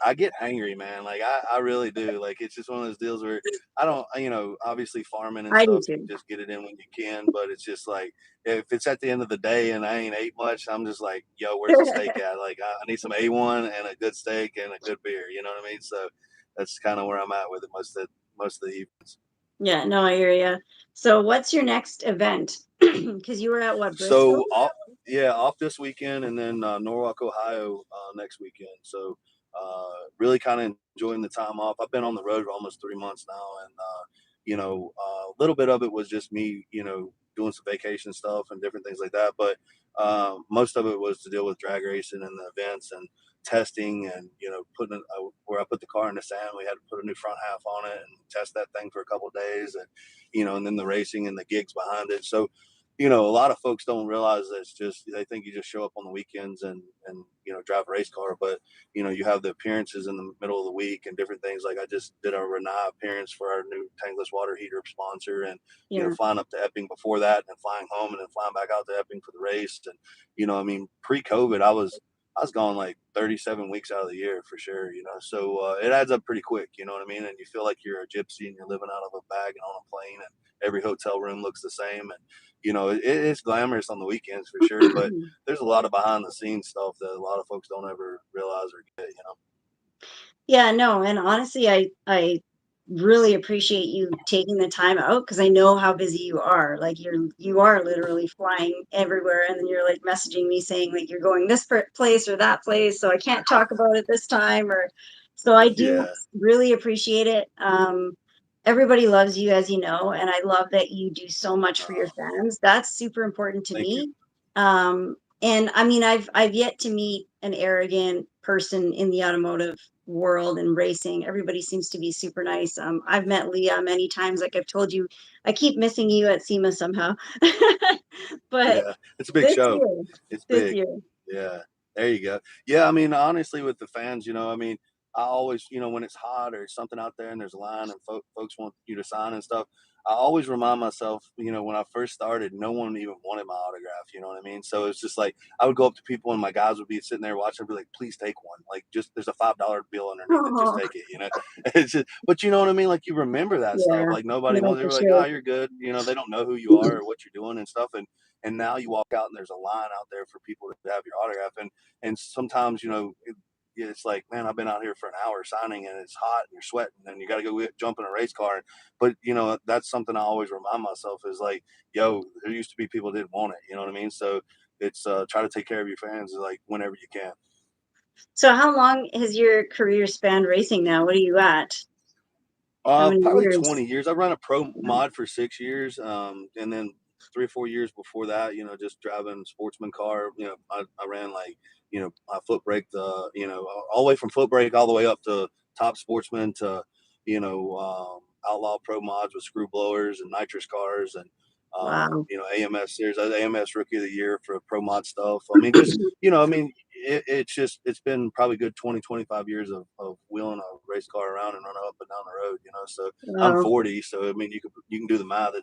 I get hangry, man. Like I really do. Like it's just one of those deals where I don't, you know, obviously farming and I do stuff, you too. just get it in when you can. But it's just like if it's at the end of the day and I ain't ate much, I'm just like, yo, where's the steak at? Like I need some A1 and a good steak and a good beer. You know what I mean? So that's kind of where I'm at with it most of the evenings. Yeah, no, I hear you. So what's your next event? Because you were at what, Bristol? So off, yeah, off this weekend, and then Norwalk, Ohio next weekend. So really kind of enjoying the time off. I've been on the road for almost 3 months now, and you know, a little bit of it was just me, you know, doing some vacation stuff and different things like that. But most of it was to deal with drag racing and the events and testing, and you know, putting where I put the car in the sand. We had to put a new front half on it and test that thing for a couple of days, and you know, and then the racing and the gigs behind it. So you know, a lot of folks don't realize that it's just they think you just show up on the weekends and you know drive a race car, but you know you have the appearances in the middle of the week and different things. Like I just did a Renai appearance for our new tankless water heater sponsor, and you know Yeah. flying up to Epping before that, and then flying home, and then flying back out to Epping for the race. And you know, I mean, pre-COVID, I was gone like 37 weeks out of the year for sure. You know, so it adds up pretty quick. You know what I mean? And you feel like you're a gypsy and you're living out of a bag and on a plane, and every hotel room looks the same, and you know, it's glamorous on the weekends for sure, but there's a lot of behind the scenes stuff that a lot of folks don't ever realize or get, you know? Yeah, no, and honestly, I really appreciate you taking the time out because I know how busy you are. Like you are literally flying everywhere, and then you're like messaging me saying like you're going this place or that place, so I can't talk about it this time. Or so I do Yeah. really appreciate it. Everybody loves you, as you know, and I love that you do so much for your Uh, fans. That's super important to Thank you. me. And I mean, I've yet to meet an arrogant person in the automotive world and racing. Everybody seems to be super nice. I've met Leah many times. Like I've told you, I keep missing you at SEMA somehow. But Yeah. It's a big this show. year, It's this big. year, Yeah. There you go. Yeah. I mean, honestly, with the fans, you know, I mean, I always, you know, when it's hot or something out there and there's a line and folks want you to sign and stuff, I always remind myself, you know, when I first started, no one even wanted my autograph. You know what I mean? So it's just like I would go up to people and my guys would be sitting there watching and be like, please take one. Like, just there's a $5 bill underneath it. Just oh, take it, you know? It's just, but you know what I mean? Like, you remember that stuff. yeah, Like, nobody no, wants, they for were like, oh, sure. you're good. You know, they don't know who you are or what you're doing and stuff. And now you walk out and there's a line out there for people to have your autograph. And sometimes, you know, it's like, man, I've been out here for an hour signing and it's hot and you're sweating and you got to go jump in a race car. But, you know, that's something I always remind myself is like, yo, there used to be people that didn't want it. You know what I mean? So it's try to take care of your fans like whenever you can. So how long has your career spanned racing now? What are you at? How many Probably years? 20 years. I ran a pro mod for 6 years, and then 3 or 4 years before that, you know, just driving sportsman car. You know, I ran like, you know, I foot brake the, you know, all the way from foot brake all the way up to top sportsman to, you know, outlaw pro mods with screw blowers and nitrous cars and, Wow. you know, AMS series, AMS rookie of the year for pro mod stuff. I mean, just, you know, I mean, it's just it's been probably good 20 25 years of wheeling a race car around and running up and down the road, you know. So I'm Wow. 40, so I mean you can do the math.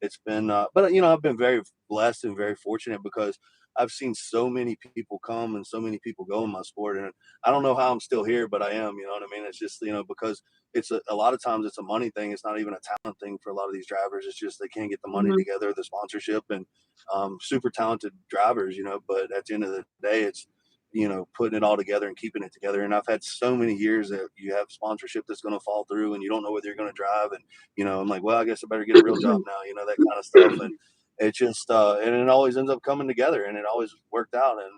It's been but you know I've been very blessed and very fortunate because I've seen so many people come and so many people go in my sport, and I don't know how I'm still here, but I am. You know what I mean? It's just, you know, because it's a lot of times it's a money thing. It's not even a talent thing for a lot of these drivers. It's just they can't get the money Mhm. together, the sponsorship, and super talented drivers, you know. But at the end of the day, putting it all together and keeping it together. And I've had so many years that you have sponsorship that's going to fall through and you don't know whether you're going to drive. And, I'm like, well, I guess I better get a real job now, that kind of stuff. And it just, and it always ends up coming together and it always worked out. And,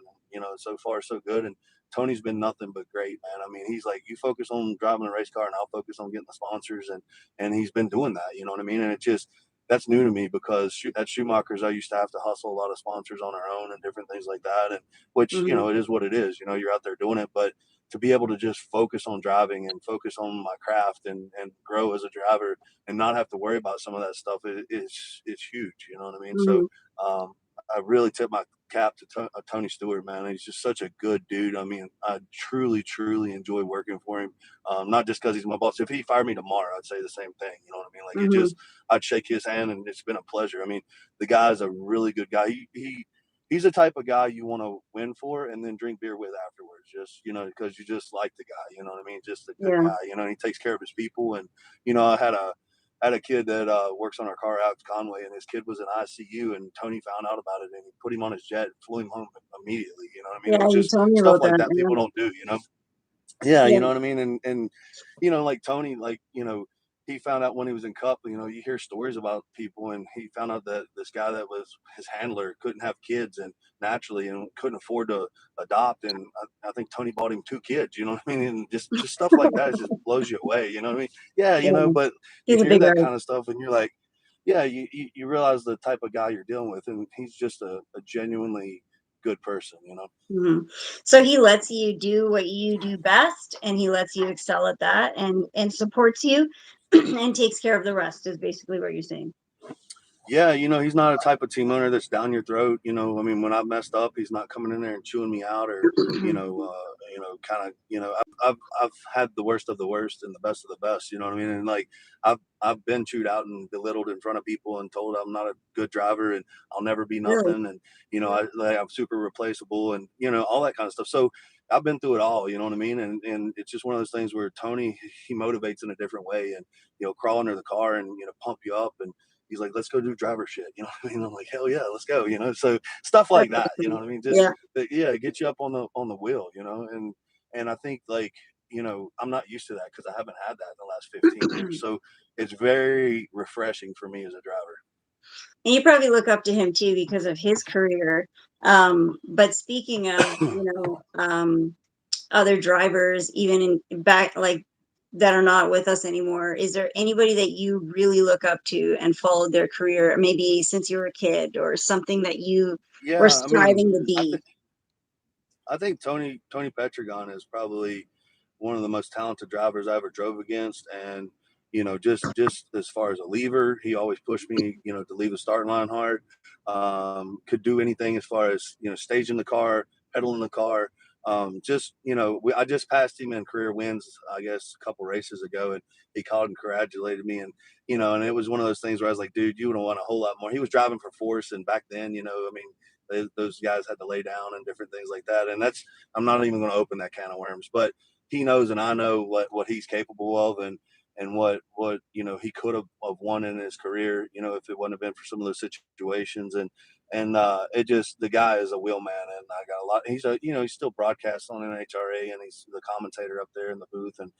so far so good. And Tony's been nothing but great, man. I mean, he's like, you focus on driving a race car and I'll focus on getting the sponsors. And he's been doing that, you know what I mean? And it just, that's new to me because at Schumacher's, I used to have to hustle a lot of sponsors on our own and different things like that. And which, Mhm. it is what it is, you're out there doing it, but to be able to just focus on driving and focus on my craft and grow as a driver and not have to worry about some of that stuff it's huge. You know what I mean? So, Mhm. um, I really tip my cap to Tony Stewart, man. He's just such a good dude. I mean, I truly, truly enjoy working for him. Not just because he's my boss. If he fired me tomorrow, I'd say the same thing. You know what I mean? Like Mhm. I'd shake his hand and it's been a pleasure. I mean, the guy's a really good guy. He's the type of guy you want to win for and then drink beer with afterwards, just, because you just like the guy, you know what I mean? Just a good Yeah. guy, and he takes care of his people. And, I had a kid that works on our car out to Conway, and his kid was in ICU, and Tony found out about it, and he put him on his jet and flew him home immediately. You know what I mean? Yeah, It's you just told me stuff about like that. that Yeah. people don't do. Yeah, you Yeah. know what I mean? And like Tony, like, he found out when he was in Cup, you hear stories about people and he found out that this guy that was his handler couldn't have kids and naturally and couldn't afford to adopt. And I think Tony bought him two kids, you know what I mean? And just stuff like that just blows you away, you know what I mean? Yeah, Yeah. but you He's a hear big that guy. kind of stuff and you're like, yeah, you realize the type of guy you're dealing with. And he's just a genuinely good person. Mhm. So he lets you do what you do best, and he lets you excel at that, and supports you, and takes care of the rest. Is basically what you're saying. Yeah, he's not a type of team owner that's down your throat. I mean, when I've messed up, he's not coming in there and chewing me out or, kind of, I've had the worst of the worst and the best of the best. You know what I mean? And like, I've been chewed out and belittled in front of people and told I'm not a good driver and I'll never be Really? nothing. And I'm super replaceable and all that kind of stuff. So I've been through it all. You know what I mean? And it's just one of those things where Tony he motivates in a different way and crawl under the car and pump you up and he's like, let's go do driver shit. You know what I mean? I'm like, hell yeah, let's go. So stuff That's like that, you know awesome. what I mean? Just, Yeah. yeah, get you up on the wheel, and I think like, I'm not used to that because I haven't had that in the last 15 years. And So it's very refreshing for me as a driver. you probably look up to him too because of his career. But speaking of, other drivers, even in back like that are not with us anymore, is there anybody that you really look up to and followed their career, maybe since you were a kid, or something that you were Yeah. I mean, striving to be? I think Tony Petragon is probably one of the most talented drivers I ever drove against, and just as far as a lever, he always pushed me, to leave the starting line hard. Could do anything as far as staging the car, pedaling the car. Just I just passed him in career wins, I guess, a couple races ago, and he called and congratulated me, and and it was one of those things where I was like, dude, you would have won a whole lot more. He was driving for Force, and back then, I mean, those guys had to lay down and different things like that. And that's I'm not even going to open that can of worms, but he knows and I know what he's capable of and what he could have won in his career, if it wouldn't have been for some of those situations. And it just the guy is a wheelman, and I got a lot. He's a he's still broadcast on NHRA, and he's the commentator up there in the booth, and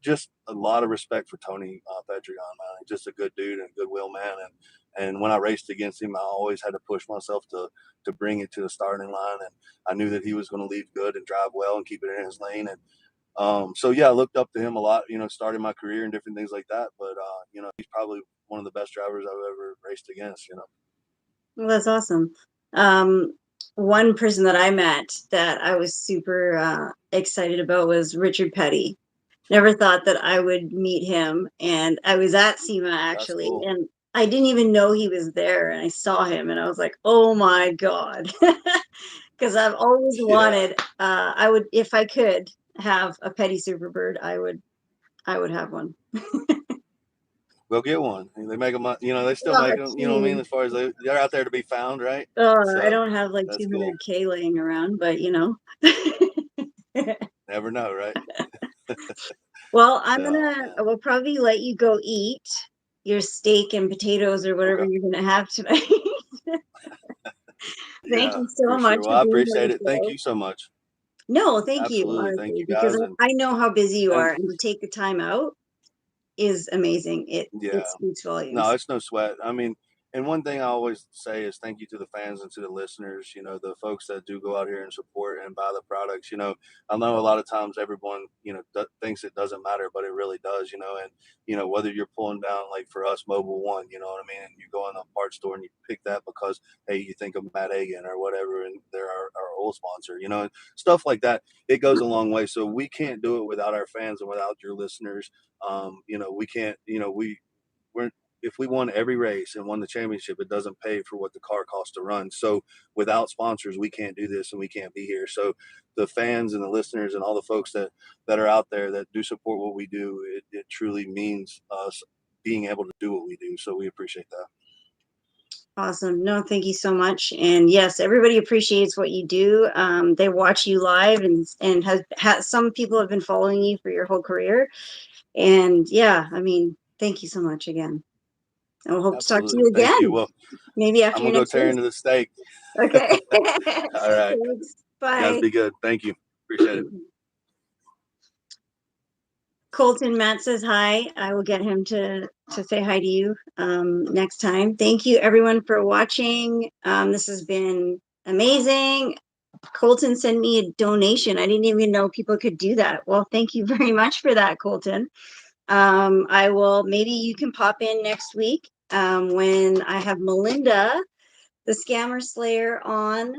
just a lot of respect for Tony Petragon, man. He's just a good dude and a good wheelman, and when I raced against him, I always had to push myself to bring it to the starting line, and I knew that he was going to lead good and drive well and keep it in his lane. And so yeah, I looked up to him a lot, starting my career and different things like that. But he's probably one of the best drivers I've ever raced against. Well, that's awesome. Um, One person that I met that I was super excited about was Richard Petty. Never thought that I would meet him, and I was at SEMA That's actually, cool. and I didn't even know he was there, and I saw him, and I was like, "Oh my God!" Because I've always Yeah, wanted. I would, if I could have a Petty Superbird, I would have one. we'll get one. They make them, they still Oh, make them. You know what I mean? geez. As far as they're out there to be found, right? I So don't have like that's cool. 200K laying around, but Never know, right? Well, Oh man. we'll probably let you go eat your steak and potatoes or whatever Okay. you're gonna have tonight. Thank Yeah, you so for much sure. Well, for I being appreciate part of it. the Thank show. you so much. No, thank you, Absolutely. Thank honestly, you because guys. And I know how busy you are, thanks. and to take the time out is amazing. It Yeah. speaks No, volumes. it's no sweat. I mean, and one thing I always say is thank you to the fans and to the listeners, the folks that do go out here and support and buy the products. I know a lot of times everyone, thinks it doesn't matter, but it really does, and, whether you're pulling down, like for us, Mobile One, you know what I mean? And you go in a parts store and you pick that because, hey, you think of Matt Hagan or whatever, and they're our old sponsor, and stuff like that. It goes a long way. So we can't do it without our fans and without your listeners. We can't, we're if we won every race and won the championship, it doesn't pay for what the car costs to run. So without sponsors, we can't do this and we can't be here. So the fans and the listeners and all the folks that are out there that do support what we do, it truly means us being able to do what we do. So we appreciate that. Awesome. No, thank you so much. And yes, everybody appreciates what you do. They watch you live, and has some people have been following you for your whole career. And yeah, I mean, thank you so much again. I hope to talk to Absolutely. you Thank you. again, Well, maybe I'm after your gonna go next tear race. into the steak. Okay. All right. Thanks. You guys Bye. be good. Thank you. Appreciate it. Colton, Matt says hi. I will get him to say hi to you next time. Thank you everyone for watching. This has been amazing. Colton sent me a donation. I didn't even know people could do that. Well, thank you very much for that, Colton. I will, maybe you can pop in next week when I have Melinda, the Scammer Slayer, on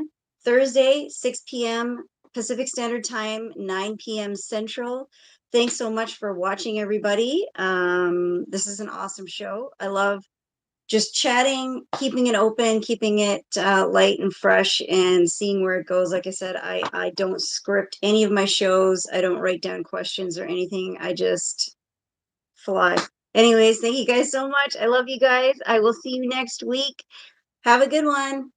Thursday, 6 p.m. Pacific Standard Time, 9 p.m. Central. Thanks so much for watching, everybody. This is an awesome show. I love just chatting, keeping it open, keeping it light and fresh, and seeing where it goes. Like I said, I don't script any of my shows. I don't write down questions or anything. I just fly. Anyways, thank you guys so much. I love you guys. I will see you next week. Have a good one.